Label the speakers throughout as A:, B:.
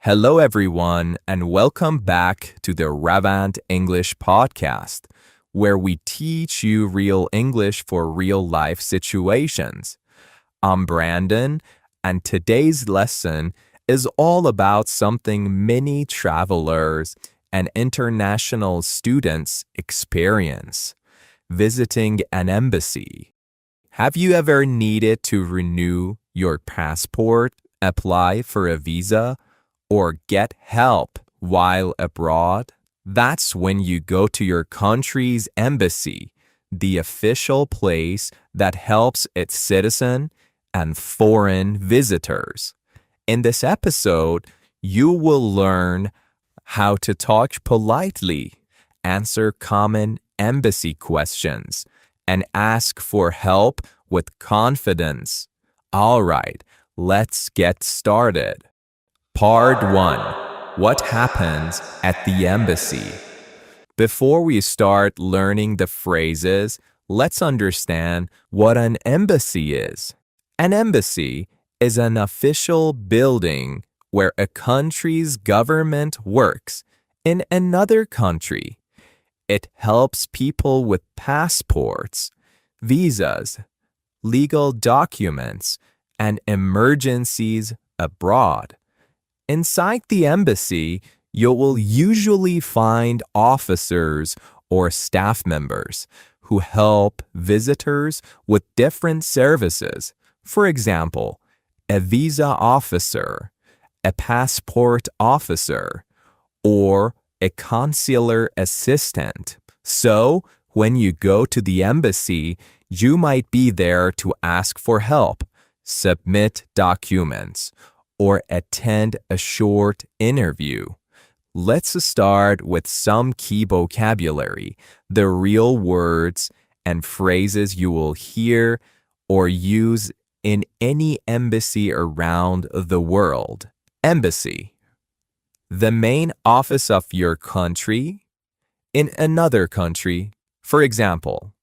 A: Hello, everyone, and welcome back to the Ravand English Podcast, where we teach you real English for real life situations. I'm Brandon, and today's lesson is all about something many travelers and international students experience: visiting an embassy. Have you ever needed to renew your passport, apply for a visa, or get help while abroad? That's when you go to your country's embassy, the official place that helps its citizens and foreign visitors. In this episode, you will learn how to talk politely, answer common embassy questions, and ask for help with confidence. All right, let's get started. Part 1. What happens at the embassy? Before we start learning the phrases, let's understand what an embassy is. An embassy is an official building where a country's government works in another country. It helps people with passports, visas, legal documents, and emergencies abroad. Inside the embassy, you will usually find officers or staff members who help visitors with different services. For example, a visa officer, a passport officer, or a consular assistant. So, when you go to the embassy, you might be there to ask for help, submit documents, or attend a short interview. Let's start with some key vocabulary, the real words and phrases you will hear or use in any embassy around the world. Embassy: the main office of your country in another country. For example,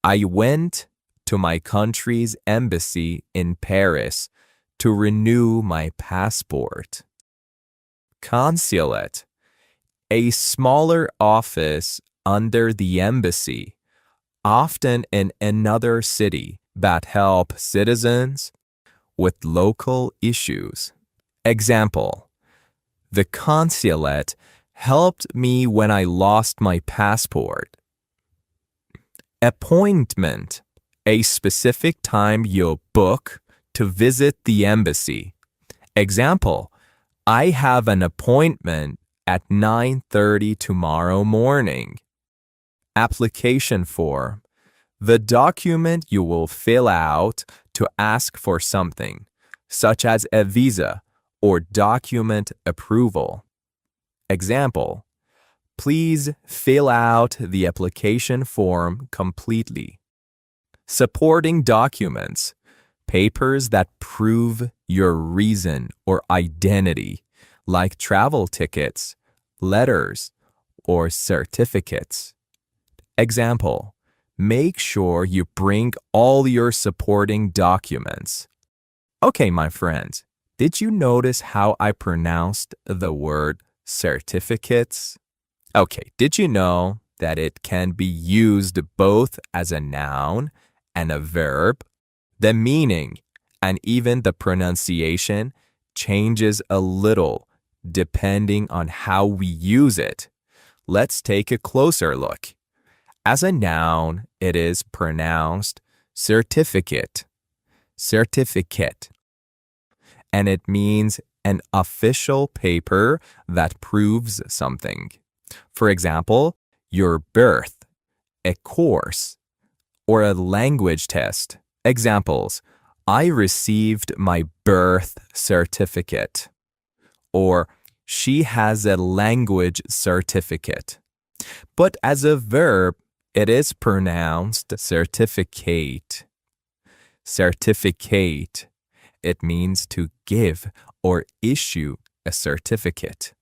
A: I went to my country's embassy in Paris to renew my passport. Consulate: a smaller office under the embassy, often in another city, that help citizens with local issues. Example: the consulate helped me when I lost my passport. Appointment: a specific time you'll book to visit the embassy. Example: I have an appointment at 9:30 tomorrow morning. Application form: the document you will fill out to ask for something, such as a visa or document approval. Example: please fill out the application form completely. Supporting documents: papers that prove your reason or identity, like travel tickets, letters, or certificates. Example: make sure you bring all your supporting documents. Okay, my friends, did you notice how I pronounced the word certificates? Okay, did you know that it can be used both as a noun and a verb? The meaning and even the pronunciation changes a little depending on how we use it. Let's take a closer look. As a noun, it is pronounced certificate, certificate, and it means an official paper that proves something. For example, your birth, a course, or a language test. Examples: I received my birth certificate, or she has a language certificate. But as a verb, it is pronounced certificate. Certificate. It means to give or issue a certificate.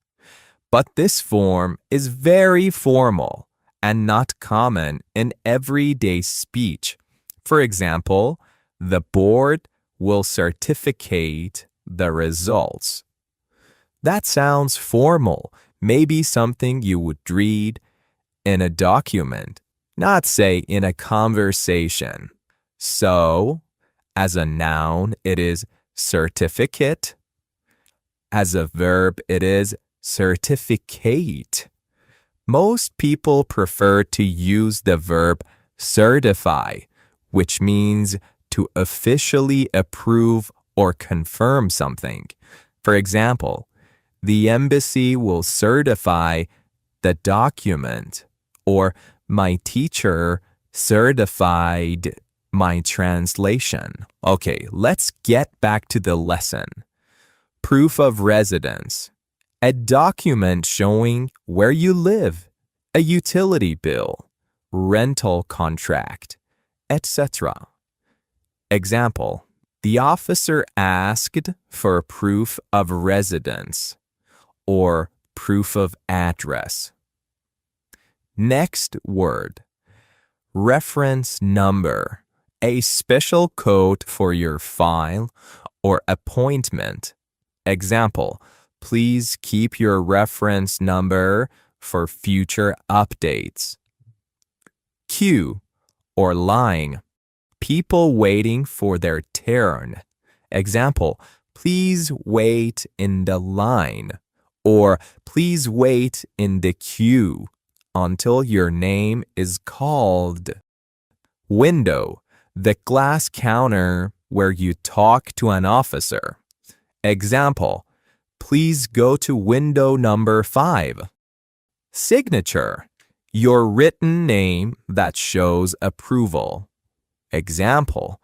A: But this form is very formal and not common in everyday speech. For example, the board will certificate the results. That sounds formal, maybe something you would read in a document, not say in a conversation. So, as a noun, it is certificate. As a verb, it is certificate. Most people prefer to use the verb certify, which means to officially approve or confirm something. For example, the embassy will certify the document, or my teacher certified my translation. Okay, let's get back to the lesson. Proof of residence. A document showing where you live, a utility bill, rental contract, etc. Example, the officer asked for proof of residence or proof of address. Next word, reference number, a special code for your file or appointment. Example, please keep your reference number for future updates. Queue or line, people waiting for their turn. Example, please wait in the line, or please wait in the queue until your name is called. Window, the glass counter where you talk to an officer. Example, please go to window number 5. Signature, your written name that shows approval. Example,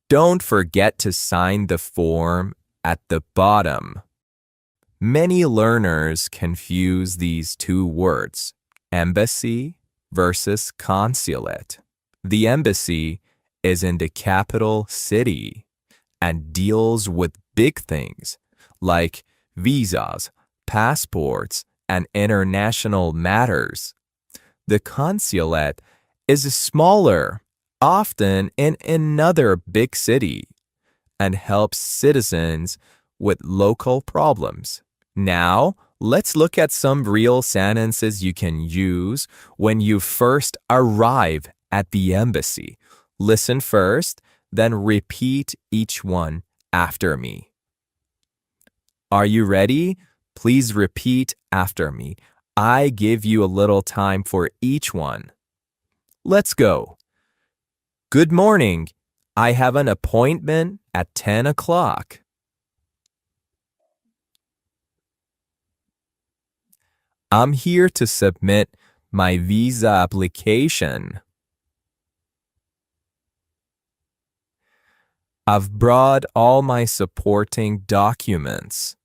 A: don't forget to sign the form at the bottom. Many learners confuse these two words, embassy versus consulate. The embassy is in the capital city and deals with big things like visas, passports, and international matters. The consulate is smaller, often in another big city, and helps citizens with local problems. Now, let's look at some real sentences you can use when you first arrive at the embassy. Listen first, then repeat each one after me. Are you ready? Please repeat after me. I give you a little time for each one. Let's go. Good morning. I have an appointment at 10 o'clock. I'm here to submit my visa application. I've brought all my supporting documents.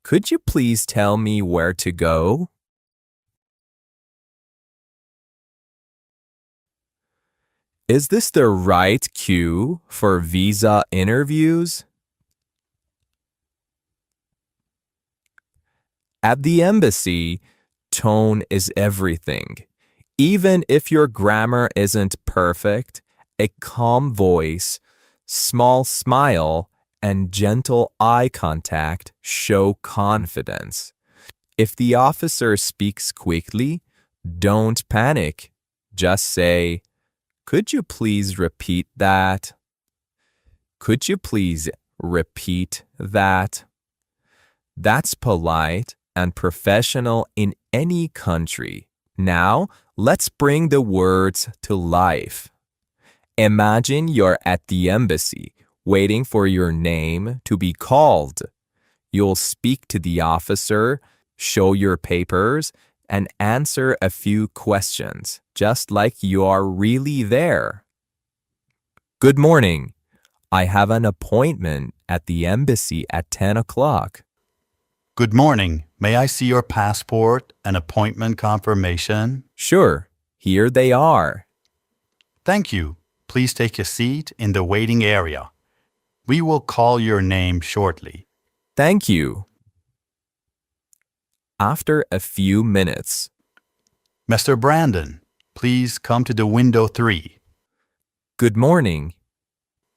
A: Could you please tell me where to go? Is this the right queue for visa interviews? At the embassy, tone is everything. Even if your grammar isn't perfect, a calm voice, small smile, and gentle eye contact show confidence. If the officer speaks quickly, don't panic. Just say, "Could you please repeat that?" Could you please repeat that? That's polite and professional in any country. Now, let's bring the words to life. Imagine you're at the embassy, waiting for your name to be called. You'll speak to the officer, show your papers, and answer a few questions, just like you are really there. Good morning. I have an appointment at the embassy at 10 o'clock.
B: Good morning. May I see your passport and appointment confirmation?
A: Sure, here they are.
B: Thank you. Please take a seat in the waiting area. We will call your name shortly.
A: Thank you. After a few minutes,
B: Mr. Brandon, please come to the window 3.
A: good morning.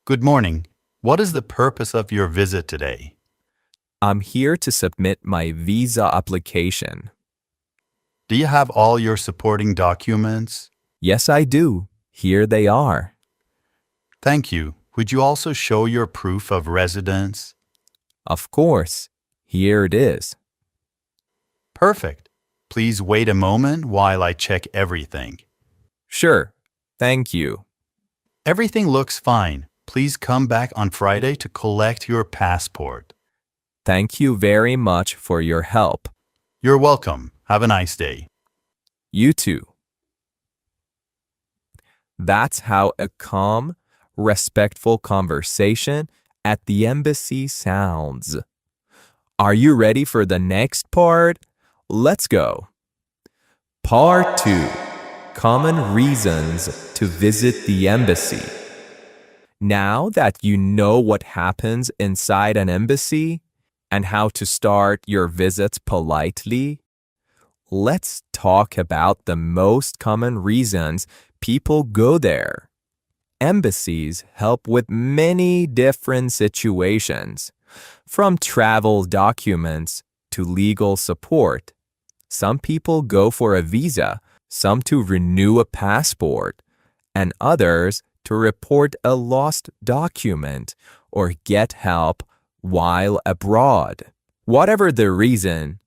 B: Good morning. What is the purpose of your visit today?
A: I'm here to submit my visa application.
B: Do you have all your supporting documents?
A: Yes, I do. Here they are.
B: Thank you. Would you also show your proof of residence?
A: Of course. Here it is.
B: Perfect. Please wait a moment while I check everything.
A: Sure. Thank you.
B: Everything looks fine. Please come back on Friday to collect your passport.
A: Thank you very much for your help.
B: You're welcome. Have a nice day.
A: You too. That's how a calm, respectful conversation at the embassy sounds. Are you ready for the next part? Let's go. Part 2. Common reasons to visit the embassy. Now that you know what happens inside an embassy and how to start your visits politely, let's talk about the most common reasons people go there. Embassies help with many different situations, from travel documents to legal support. Some people go for a visa, some to renew a passport, and others to report a lost document or get help while abroad. Whatever the reason,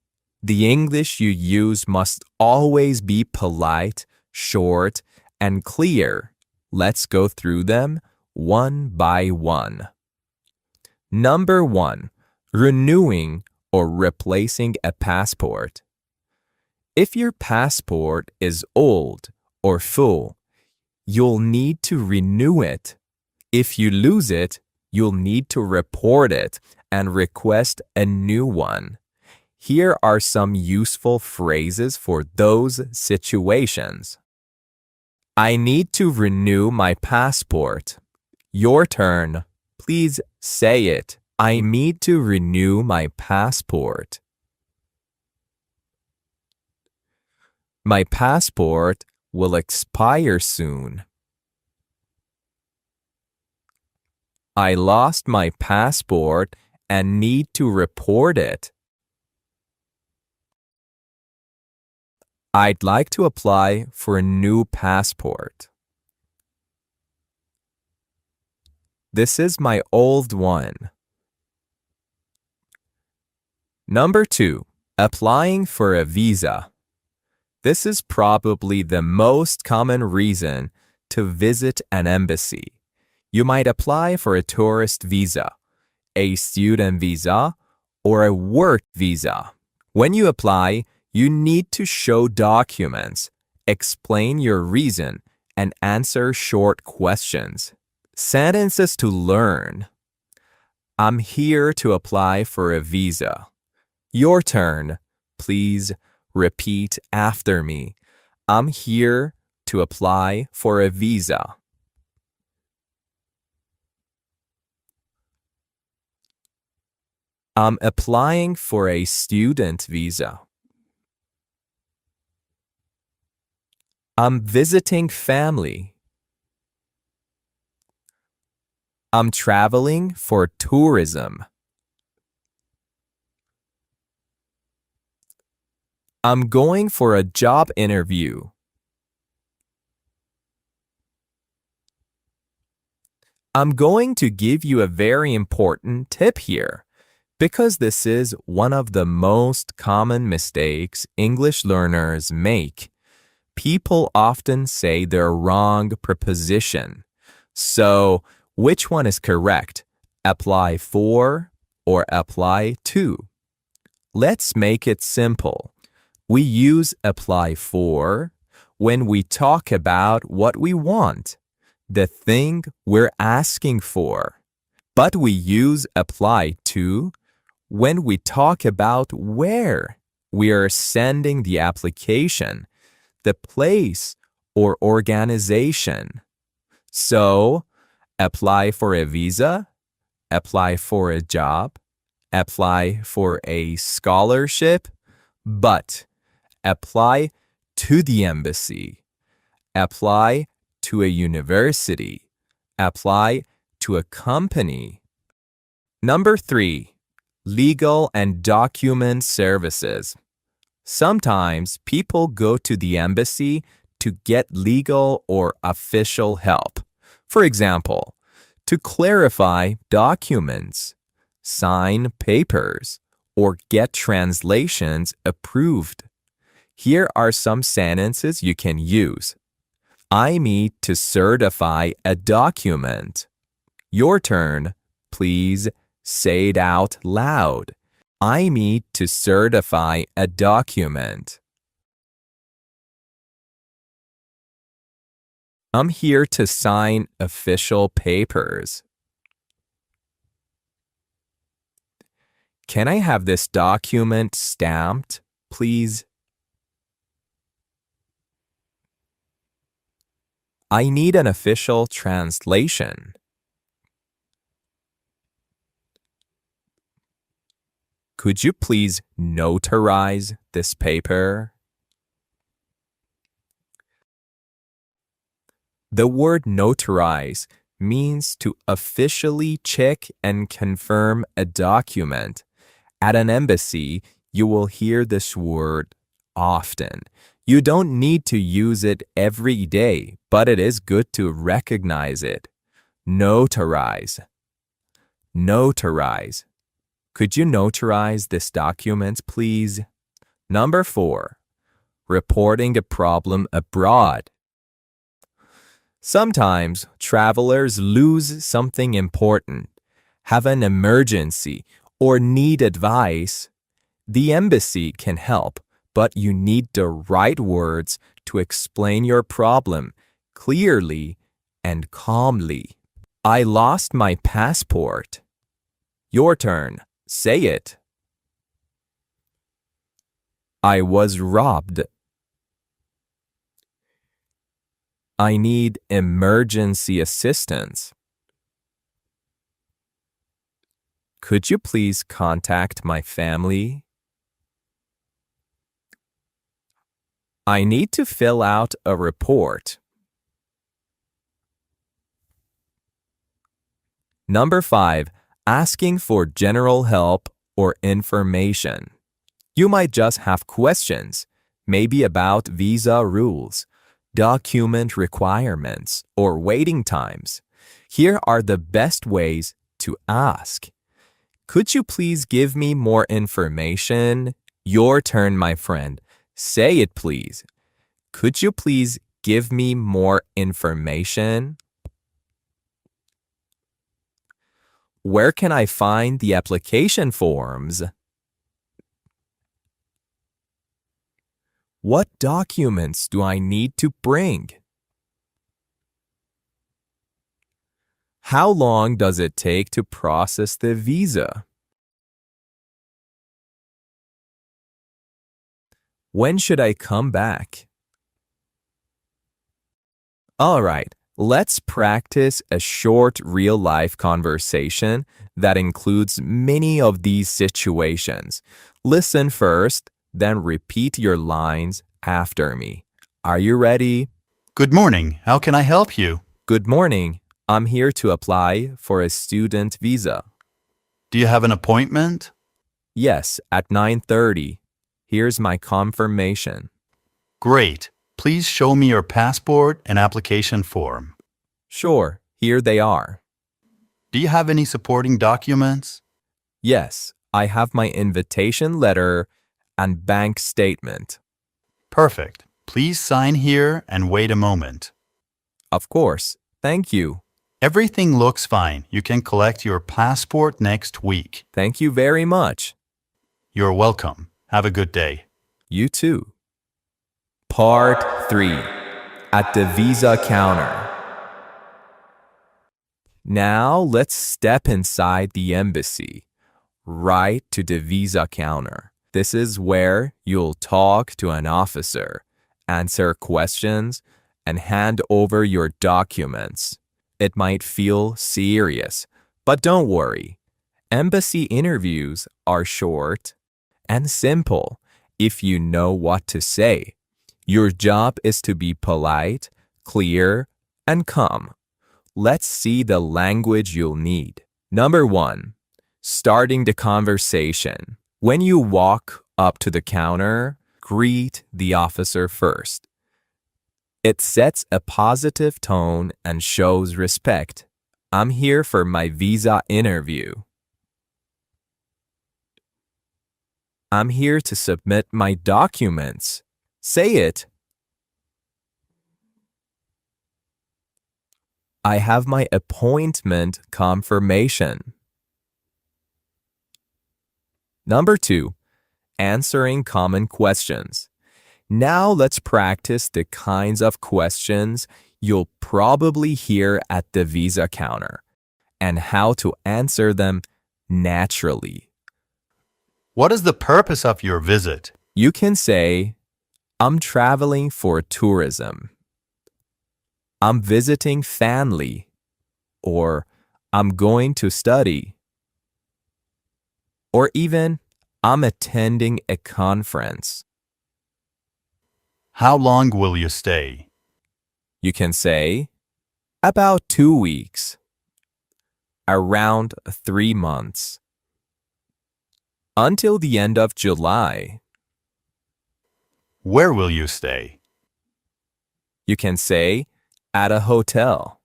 A: the English you use must always be polite, short, and clear. Let's go through them one by one. Number 1. Renewing or replacing a passport. If your passport is old or full, you'll need to renew it. If you lose it, you'll need to report it and request a new one. Here are some useful phrases for those situations. I need to renew my passport. Your turn. Please say it. I need to renew my passport. My passport will expire soon. I lost my passport and need to report it. I'd like to apply for a new passport. This is my old one. Number 2. Applying for a visa. This is probably the most common reason to visit an embassy. You might apply for a tourist visa, a student visa, or a work visa. When you apply, you need to show documents, explain your reason, and answer short questions. Sentences to learn. I'm here to apply for a visa. Your turn. Please repeat after me. I'm here to apply for a visa. I'm applying for a student visa. I'm visiting family. I'm traveling for tourism. I'm going for a job interview. I'm going to give you a very important tip here, because this is one of the most common mistakes English learners make. People often say the wrong preposition. So, which one is correct? Apply for or apply to? Let's make it simple. We use apply for when we talk about what we want, the thing we're asking for. But we use apply to when we talk about where we are sending the application, the place or organization. So, apply for a visa, apply for a job, apply for a scholarship, but apply to the embassy, apply to a university, apply to a company. Number 3, legal and document services. Sometimes people go to the embassy to get legal or official help. For example, to clarify documents, sign papers, or get translations approved. Here are some sentences you can use. I need to certify a document. Your turn. Please say it out loud. I need to certify a document. I'm here to sign official papers. Can I have this document stamped, please? I need an official translation. Could you please notarize this paper? The word notarize means to officially check and confirm a document. At an embassy, you will hear this word often. You don't need to use it every day, but it is good to recognize it. Notarize. Notarize. Could you notarize this document, please? Number 4, reporting a problem abroad. Sometimes travelers lose something important, have an emergency, or need advice. The embassy can help, but you need the right words to explain your problem clearly and calmly. I lost my passport. Your turn. Say it. I was robbed. I need emergency assistance. Could you please contact my family? I need to fill out a report. Number 5, asking for general help or information. You might just have questions, maybe about visa rules, document requirements, or waiting times. Here are the best ways to ask. Could you please give me more information? Your turn, my friend. Say it, please. Could you please give me more information? Where can I find the application forms? What documents do I need to bring? How long does it take to process the visa? When should I come back? All right, let's practice a short real-life conversation that includes many of these situations. Listen first, then repeat your lines after me. Are you ready?
B: Good morning. How can I help you?
A: Good morning. I'm here to apply for a student visa.
B: Do you have an appointment?
A: Yes, at 9:30. Here's my confirmation.
B: Great. Please show me your passport and application form.
A: Sure, here they are.
B: Do you have any supporting documents?
A: Yes, I have my invitation letter and bank statement.
B: Perfect. Please sign here and wait a moment.
A: Of course, thank you.
B: Everything looks fine. You can collect your passport next week.
A: Thank you very much.
B: You're welcome. Have a good day.
A: You too. Part 3. At the visa counter. Now let's step inside the embassy, right to the visa counter. This is where you'll talk to an officer, answer questions, and hand over your documents. It might feel serious, but don't worry. Embassy interviews are short and simple if you know what to say. Your job is to be polite, clear, and calm. Let's see the language you'll need. Number 1, starting the conversation. When you walk up to the counter, greet the officer first. It sets a positive tone and shows respect. I'm here for my visa interview. I'm here to submit my documents. Say it. I have my appointment confirmation. Number 2, answering common questions. Now let's practice the kinds of questions you'll probably hear at the visa counter and how to answer them naturally.
B: What is the purpose of your visit?
A: You can say, I'm traveling for tourism. I'm visiting family. Or I'm going to study. Or even, I'm attending a conference.
B: How long will you stay?
A: You can say, about 2 weeks. Around 3 months. Until the end of July.
B: Where will you stay?
A: You can say, at a hotel.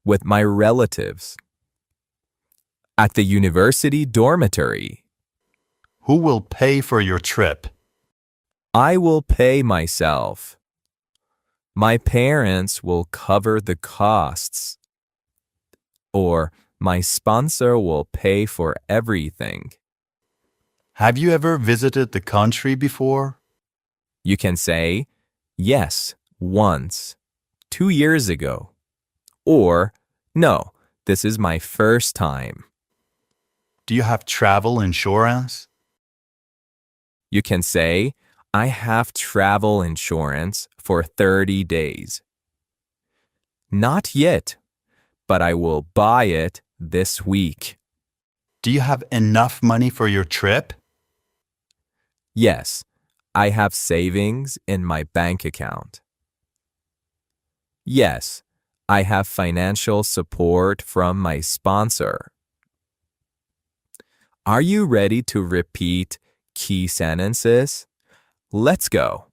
A: With my relatives. At the university dormitory.
B: Who will pay for your trip?
A: I will pay myself. My parents will cover the costs. Or my sponsor will pay for everything.
B: Have you ever visited the country before?
A: You can say, yes, once, 2 years ago. Or, no, this is my first time.
B: Do you have travel insurance?
A: You can say, I have travel insurance for 30 days. Not yet, but I will buy it this week.
B: Do you have enough money for your trip?
A: Yes, I have savings in my bank account. Yes, I have financial support from my sponsor. Are you ready to repeat key sentences? Let's go.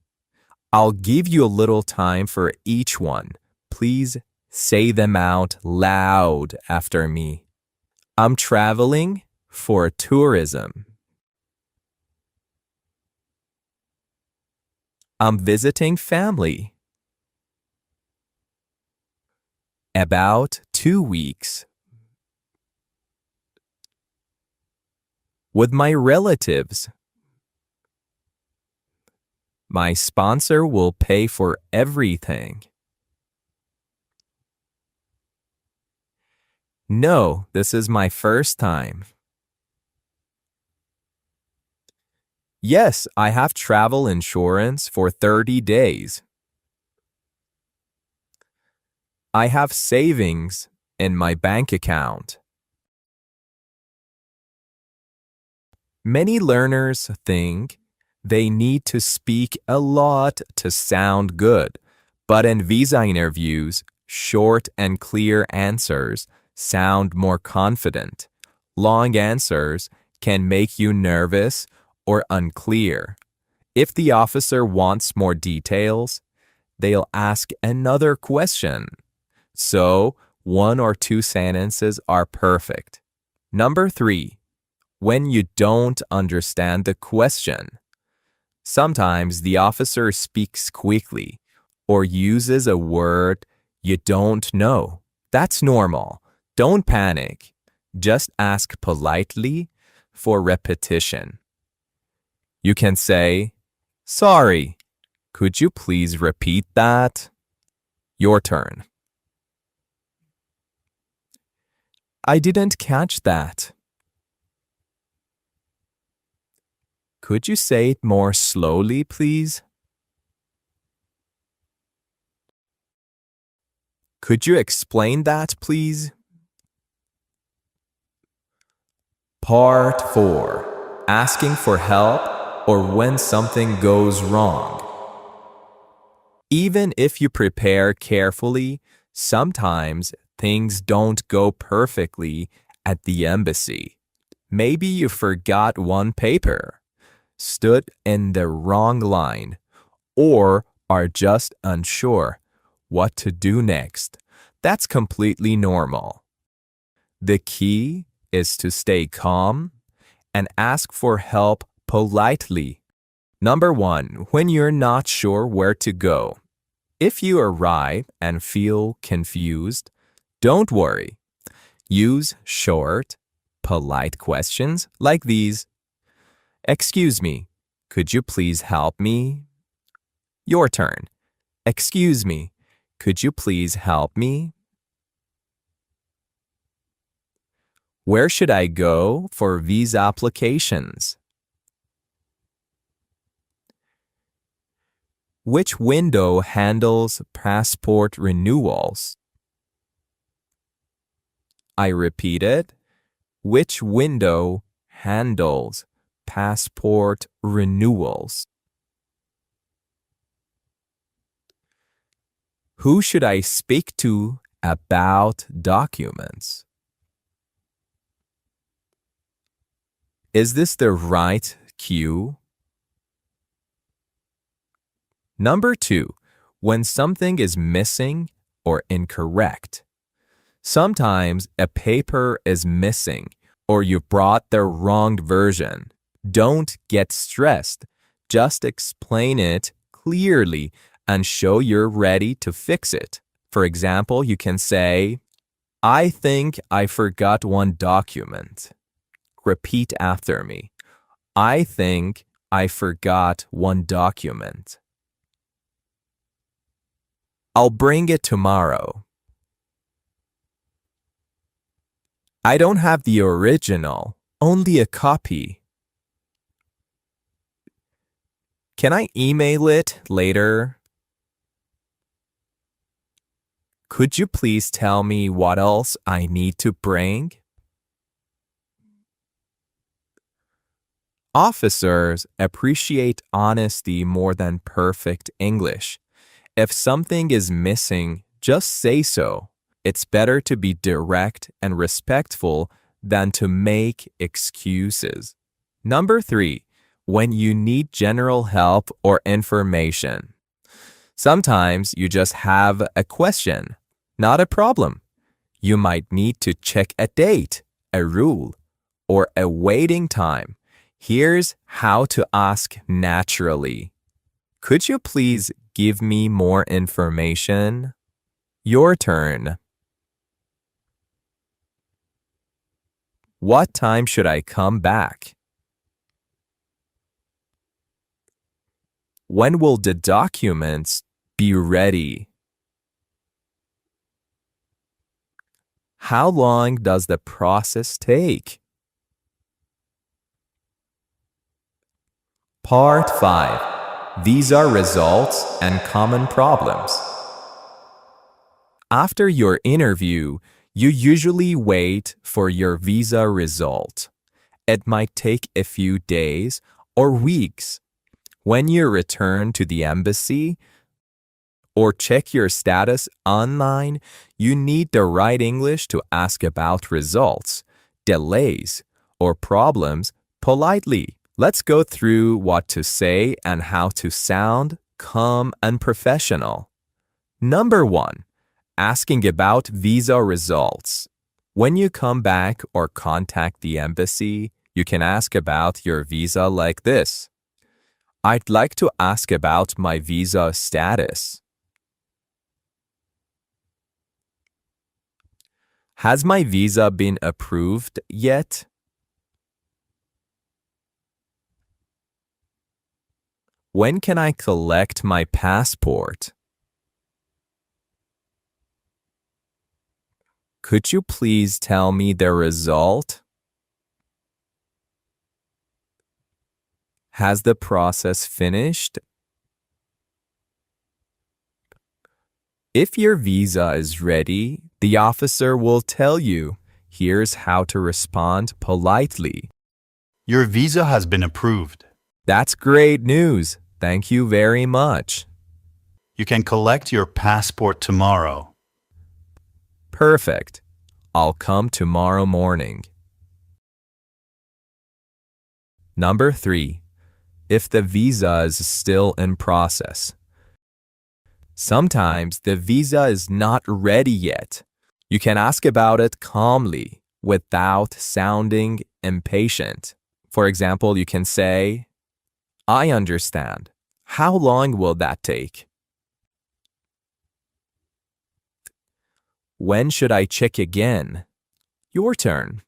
A: I'll give you a little time for each one. Please say them out loud after me. I'm traveling for tourism. I'm visiting family. About 2 weeks. With my relatives. My sponsor will pay for everything. No, this is my first time. Yes, I have travel insurance for 30 days. I have savings in my bank account. Many learners think they need to speak a lot to sound good, but in visa interviews, short and clear answers sound more confident. Long answers can make you nervous or unclear. If the officer wants more details, they'll ask another question. So, 1 or 2 sentences are perfect. Number 3, when you don't understand the question. Sometimes the officer speaks quickly or uses a word you don't know. That's normal. Don't panic. Just ask politely for repetition. You can say, sorry, could you please repeat that? Your turn. I didn't catch that. Could you say it more slowly, please? Could you explain that, please? Part 4. Asking for help or when something goes wrong. Even if you prepare carefully, Sometimes things don't go perfectly at the embassy. Maybe you forgot one paper, stood in the wrong line, or are just unsure what to do next. That's completely normal. The key is to stay calm and ask for help politely. Number 1, when you're not sure where to go. If you arrive and feel confused, don't worry. Use short, polite questions like these. Excuse me, could you please help me? Your turn. Excuse me, could you please help me? Where should I go for visa applications? Which window handles passport renewals? I repeat it. Which window handles passport renewals? Who should I speak to about documents? Is this the right queue? Number 2, when something is missing or incorrect. Sometimes a paper is missing or you brought the wrong version. Don't get stressed. Just explain it clearly and show you're ready to fix it. For example, you can say, I think I forgot one document. Repeat after me. I think I forgot one document. I'll bring it tomorrow. I don't have the original, only a copy. Can I email it later? Could you please tell me what else I need to bring? Officers appreciate honesty more than perfect English. If something is missing, just say so. It's better to be direct and respectful than to make excuses. Number 3, when you need general help or information. Sometimes you just have a question, not a problem. You might need to check a date, a rule, or a waiting time. Here's how to ask naturally. Could you please give me more information? Your turn. What time should I come back? When will the documents be ready? How long does the process take? Part 5. These are results and common problems. After your interview, you usually wait for your visa result. It might take a few days or weeks. When you return to the embassy or check your status online, you need the right English to ask about results, delays, or problems politely. Let's go through what to say and how to sound calm and professional. Number 1. Asking about visa results. When you come back or contact the embassy, you can ask about your visa like this. I'd like to ask about my visa status. Has my visa been approved yet? When can I collect my passport? Could you please tell me the result? Has the process finished? If your visa is ready, the officer will tell you, here's how to respond politely.
B: Your visa has been approved.
A: That's great news. Thank you very much.
B: You can collect your passport tomorrow.
A: Perfect. I'll come tomorrow morning. Number 3. If the visa is still in process. Sometimes the visa is not ready yet. You can ask about it calmly without sounding impatient. For example, you can say, I understand. How long will that take? When should I check again? Your turn.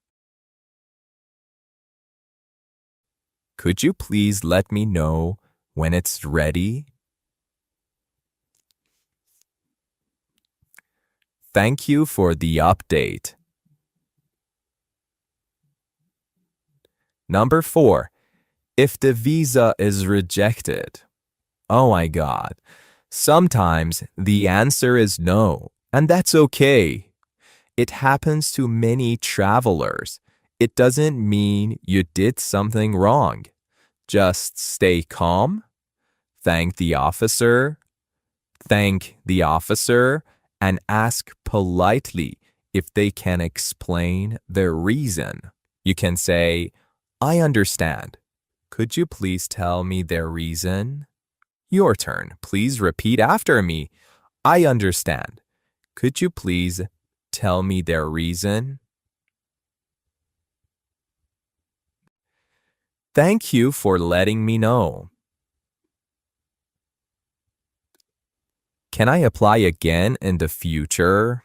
A: Could you please let me know when it's ready? Thank you for the update. Number 4. If the visa is rejected. Oh my God. Sometimes the answer is no, and that's okay. It happens to many travelers. It doesn't mean you did something wrong. Just stay calm, thank the officer, and ask politely if they can explain their reason. You can say, I understand. Could you please tell me their reason? Your turn. Please repeat after me. I understand. Could you please tell me their reason? Thank you for letting me know. Can I apply again in the future?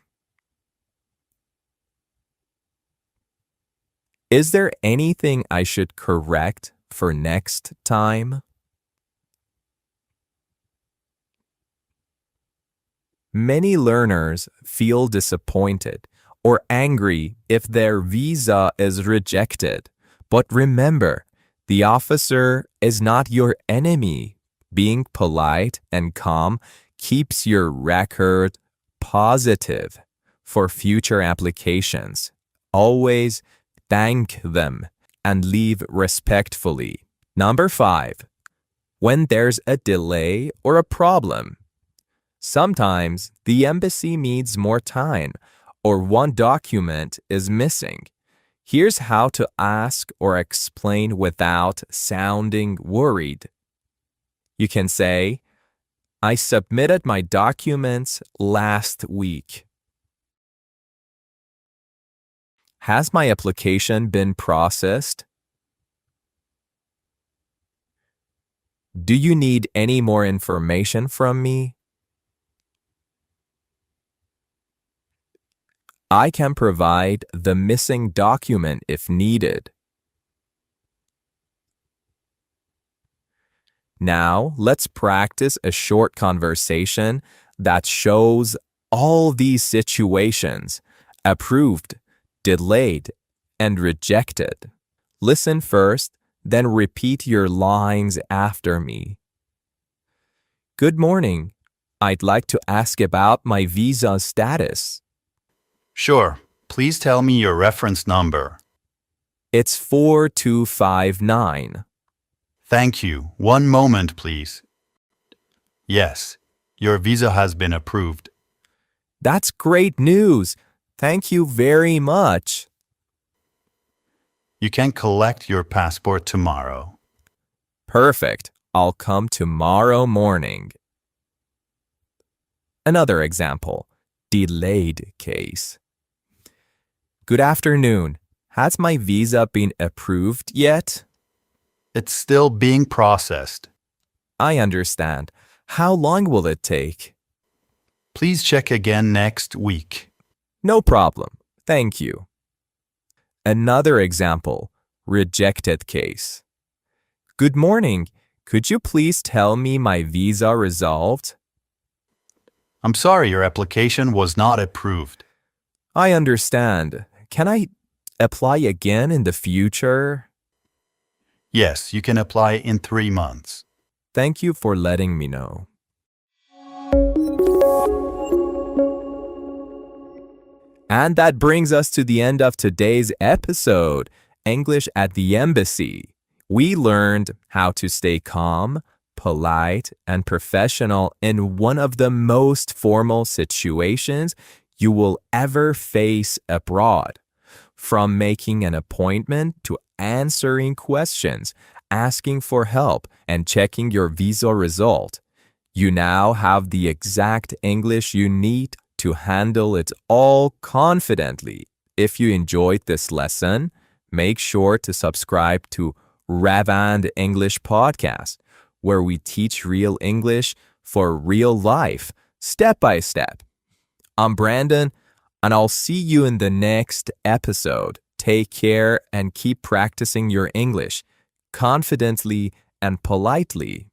A: Is there anything I should correct for next time? Many learners feel disappointed or angry if their visa is rejected. But remember, the officer is not your enemy. Being polite and calm keeps your record positive for future applications. Always thank them and leave respectfully. Number 5. When there's a delay or a problem. Sometimes the embassy needs more time or one document is missing. Here's how to ask or explain without sounding worried. You can say, I submitted my documents last week. Has my application been processed? Do you need any more information from me? I can provide the missing document if needed. Now, let's practice a short conversation that shows all these situations: approved, delayed, and rejected. Listen first, then repeat your lines after me. Good morning. I'd like to ask about my visa status.
B: Sure. Please tell me your reference number.
A: It's 4259.
B: Thank you. One moment, please. Yes, your visa has been approved.
A: That's great news. Thank you very much.
B: You can collect your passport tomorrow.
A: Perfect. I'll come tomorrow morning. Another example, delayed case. Good afternoon. Has my visa been approved yet?
B: It's still being processed.
A: I understand. How long will it take?
B: Please check again next week.
A: No problem. Thank you. Another example, rejected case. Good morning. Could you please tell me my visa resolved?
B: I'm sorry, your application was not approved.
A: I understand. Can I apply again in the future?
B: Yes, you can apply in 3 months.
A: Thank you for letting me know. And that brings us to the end of today's episode, English at the Embassy. We learned how to stay calm, polite, and professional in one of the most formal situations you will ever face abroad. From making an appointment to answering questions, asking for help, and checking your visa result, you now have the exact English you need to handle it all confidently. If you enjoyed this lesson, make sure to subscribe to Ravand English Podcast, where we teach real English for real life, step by step. I'm Brandon, and I'll see you in the next episode. Take care and keep practicing your English confidently and politely.